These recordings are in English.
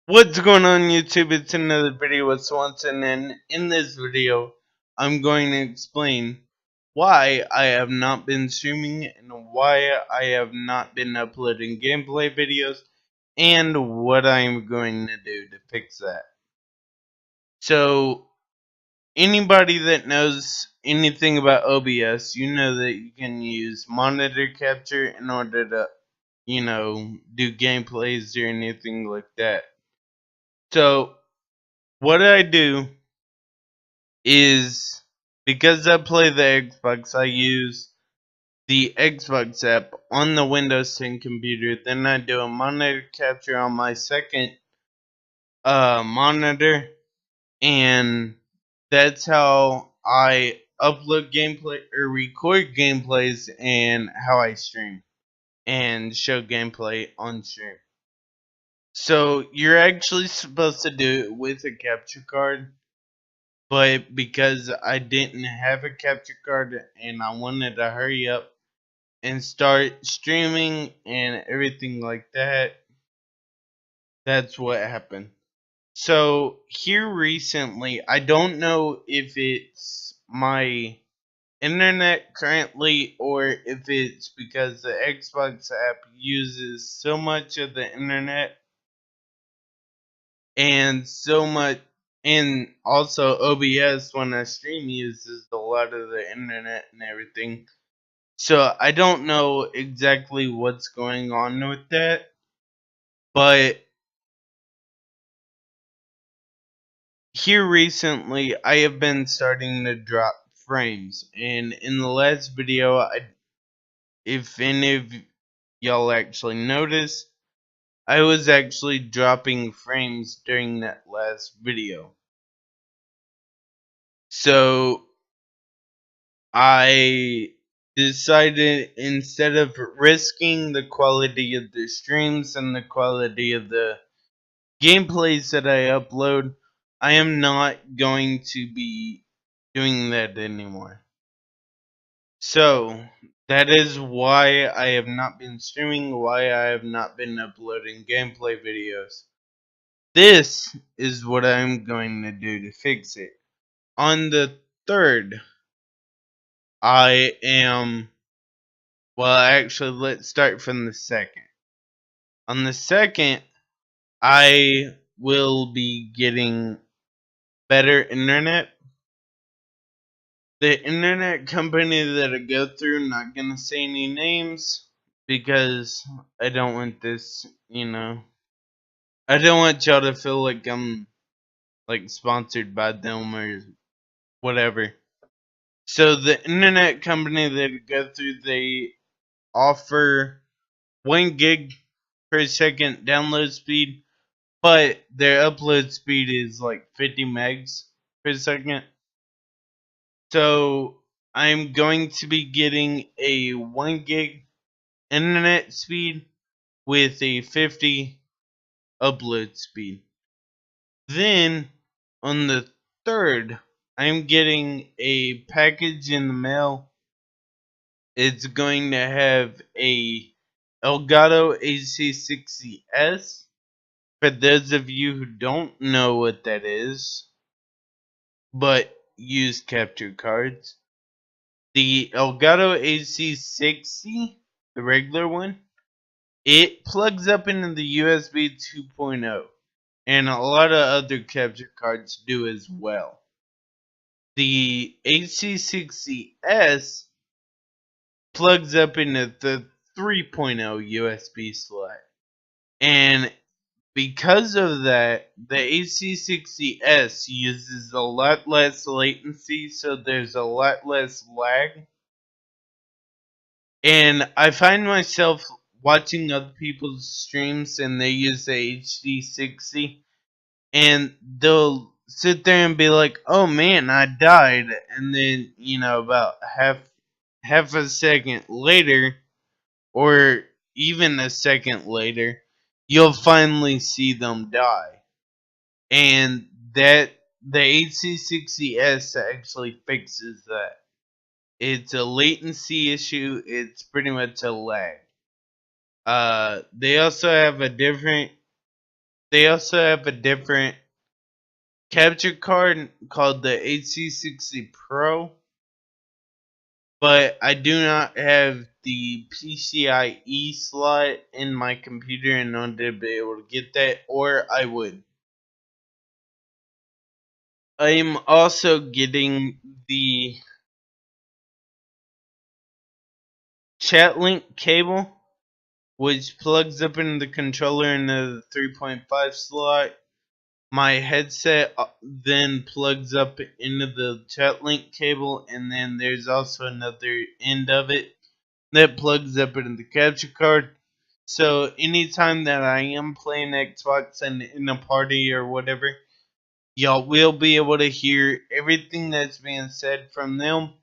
What's going on YouTube? It's another video with Swanson, and in this video I'm going to explain why I have not been streaming and why I have not been uploading gameplay videos and what I'm going to do to fix that. So anybody that knows anything about OBS, you know that you can use monitor capture in order to, do gameplays or anything like that. So what I do is, because I play the Xbox, I use the Xbox app on the Windows 10 computer. Then I do a monitor capture on my second monitor, and that's how I upload gameplay or record gameplays and how I stream and show gameplay on stream. So you're actually supposed to do it with a capture card, but because I didn't have a capture card and I wanted to hurry up and start streaming and everything like that, that's what happened. So here recently, I don't know if it's my internet currently or if it's because the Xbox app uses so much of the internet and so much, and also OBS when I stream uses a lot of the internet and everything. So I don't know exactly what's going on with that, but here recently I have been starting to drop frames, and in the last video, if any of y'all actually noticed, I was actually dropping frames during that last video. So I decided, instead of risking the quality of the streams and the quality of the gameplays that I upload, I am not going to be doing that anymore. So that is why I have not been streaming, why I have not been uploading gameplay videos. This is what I'm going to do to fix it. On the 3rd, I am, well, actually, let's start from the 2nd. On the 2nd, I will be getting better internet. The internet company that I go through, not gonna say any names because I don't want this, I don't want y'all to feel like I'm like sponsored by them or whatever. So the internet company that I go through, they offer 1 gig per second download speed, but their upload speed is like 50 megs per second. So I'm going to be getting a 1 gig internet speed with a 50 upload speed. Then on the 3rd, I'm getting a package in the mail. It's going to have a Elgato AC60S. For those of you who don't know what that is, but use capture cards, the Elgato AC60, the regular one, it plugs up into the USB 2.0, and a lot of other capture cards do as well. The AC60S plugs up into the 3.0 USB slot, and because of that, the AC60S uses a lot less latency, so there's a lot less lag. And I find myself watching other people's streams and they use the HD60, and they'll sit there and be like, "Oh man, I died," and then about half a second later, or even a second later, you'll finally see them die. And that the AC60S actually fixes that. It's a latency issue. It's pretty much a lag. They also have a different they also have a different capture card called the HC60 Pro, but I do not have the PCIe slot in my computer in order to be able to get that, or I would. I am also getting the chat link cable, which plugs up into the controller in the 3.5 slot. My headset then plugs up into the chat link cable, and then there's also another end of it that plugs up into the capture card. So anytime that I am playing Xbox and in a party or whatever, y'all will be able to hear everything that's being said from them,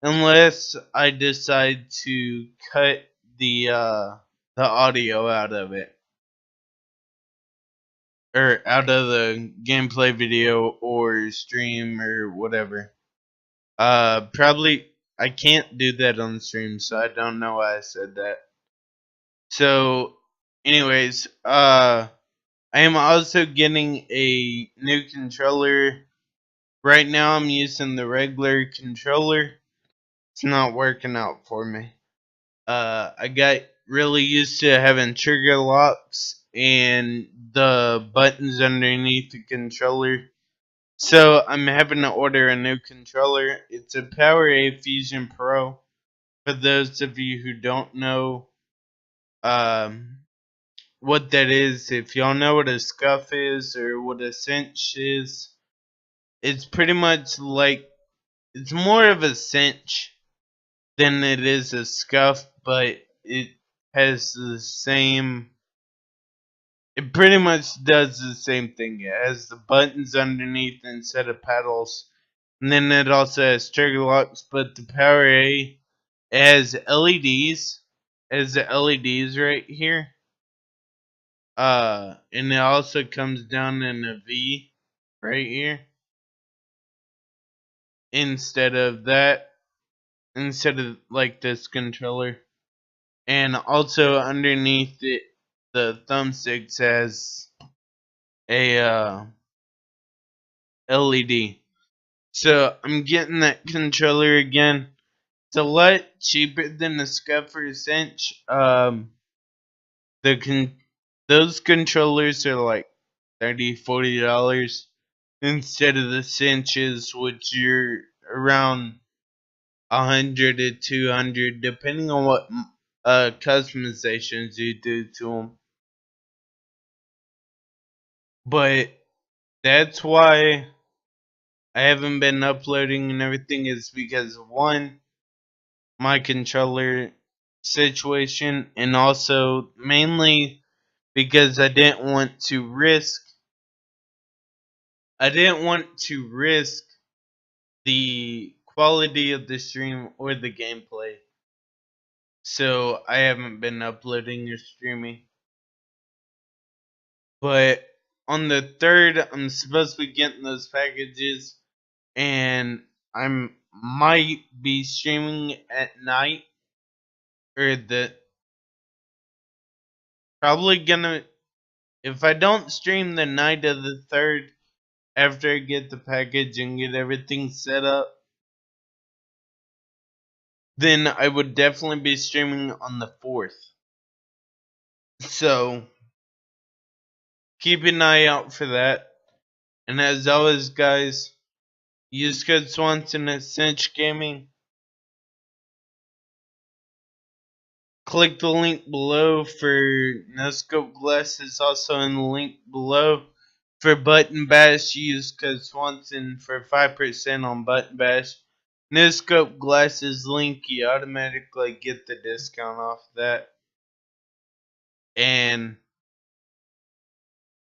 unless I decide to cut the audio out of it, or out of the gameplay video or stream or whatever. Probably I can't do that on stream, so I don't know why I said that. So, anyways, I am also getting a new controller. Right now, I'm using the regular controller. It's not working out for me. I got really used to having trigger locks and the buttons underneath the controller. So I'm having to order a new controller. It's a PowerA Fusion Pro. For those of you who don't know what that is, if y'all know what a scuff is or what a cinch is, it's pretty much like, it's more of a cinch than it is a scuff, but it has the same. It pretty much does the same thing. It has the buttons underneath instead of pedals, and then it also has trigger locks. But the Power A has LEDs, has the LEDs right here. And it also comes down in a V right here instead of that, instead of like this controller. And also underneath it, the thumbsticks has a LED. So I'm getting that controller again. It's a lot cheaper than the Scuffer Cinch. Those controllers are like $30-$40 instead of the cinches, which are around 100 to 200, depending on what customizations you do to them. But that's why I haven't been uploading and everything, is because one, my controller situation, and also mainly because I didn't want to risk the quality of the stream or the gameplay. So I haven't been uploading or streaming. But on the 3rd, I'm supposed to be getting those packages, and I might be streaming at night, or probably gonna, if I don't stream the night of the 3rd after I get the package and get everything set up, then I would definitely be streaming on the 4th. So keep an eye out for that. And as always, guys, use code Swanson at Cinch Gaming. Click the link below for no scope glasses, also in the link below. For Button Bash, use code Swanson for 5% on Button Bash. No scope glasses link, you automatically get the discount off that. And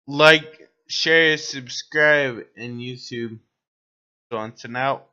like, share, subscribe, and YouTube. Swanson out.